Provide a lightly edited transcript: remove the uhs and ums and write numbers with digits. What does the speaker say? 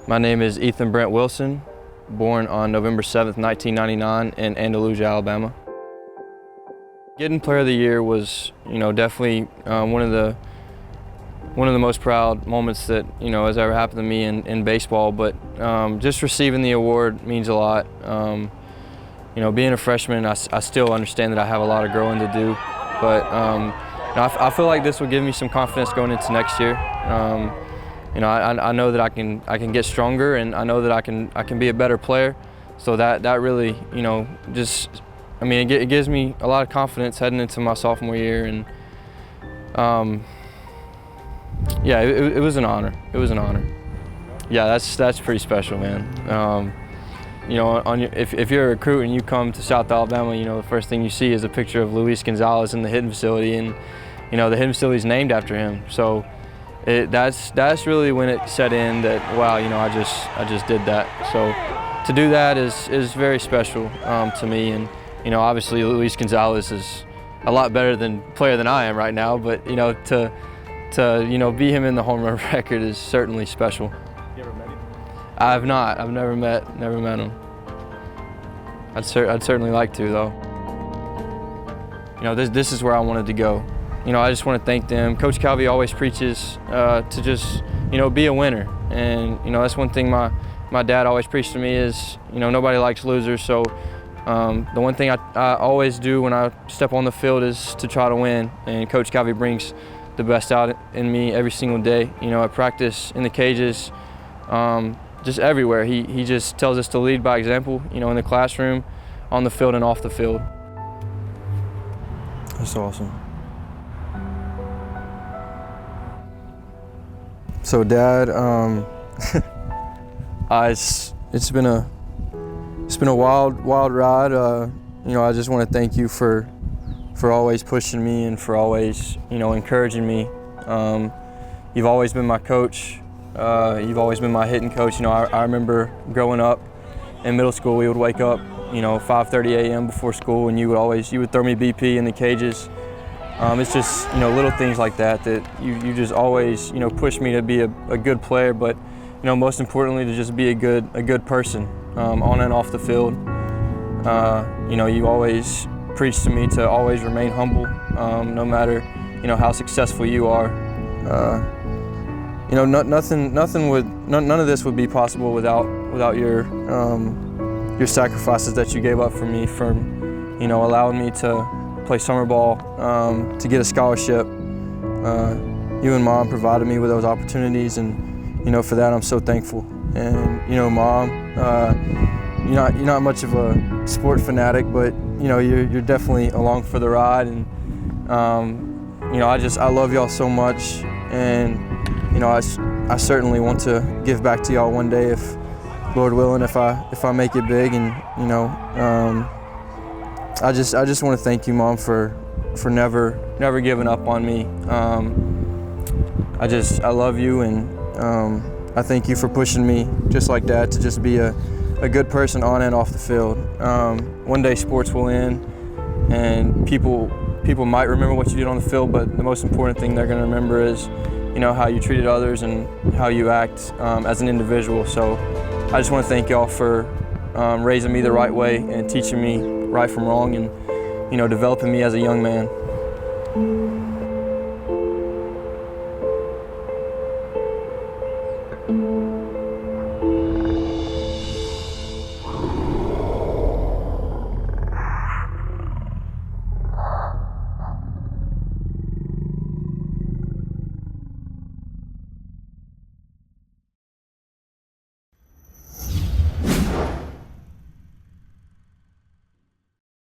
My name is Ethan Brent Wilson, born on November 7th, 1999 in Andalusia, Alabama. Getting Player of the Year was, definitely one of the most proud moments that, has ever happened to me in baseball, but just receiving the award means a lot. Being a freshman, I still understand that I have a lot of growing to do, but I feel like this will give me some confidence going into next year. I know that I can get stronger, and I know that I can be a better player. So that really, it gives me a lot of confidence heading into my sophomore year, and yeah, it was an honor. It was an honor. Yeah, that's pretty special, man. If you're a recruit and you come to South Alabama, the first thing you see is a picture of Luis Gonzalez in the hitting facility, and the hitting facility is named after him. So that's really when it set in that, wow, I just did that. So to do that is very special to me, and obviously Luis Gonzalez is a lot better player than I am right now, but to be him in the home run record is certainly special. You ever met him? I have not. I've never met him. I'd certainly like to, though. This is where I wanted to go. I just want to thank them. Coach Calvi always preaches to just, be a winner. And, that's one thing my dad always preached to me is, nobody likes losers. So the one thing I always do when I step on the field is to try to win. And Coach Calvi brings the best out in me every single day. At practice, in the cages, just everywhere. He just tells us to lead by example, in the classroom, on the field, and off the field. That's awesome. So, Dad, it's been a wild ride. I just want to thank you for always pushing me and for always, encouraging me. You've always been my coach. You've always been my hitting coach. I remember growing up in middle school, we would wake up, 5:30 a.m. before school, and you would throw me BP in the cages. It's just, little things like that you just always, push me to be a good player, but, most importantly, to just be a good person on and off the field. You always preach to me to always remain humble, no matter, how successful you are. None of this would be possible without your sacrifices that you gave up for me, from, allowing me to play summer ball, to get a scholarship. You and Mom provided me with those opportunities, and for that I'm so thankful. And Mom, you're not much of a sport fanatic, but you're definitely along for the ride, and I love y'all so much, and I certainly want to give back to y'all one day, if Lord willing, if I make it big. And I just want to thank you, Mom, for never giving up on me. I love you, and I thank you for pushing me, just like Dad, to just be a good person on and off the field. One day sports will end, and people might remember what you did on the field, but the most important thing they're going to remember is how you treated others and how you act as an individual. So I just want to thank y'all for raising me the right way and teaching me right from wrong, and developing me as a young man.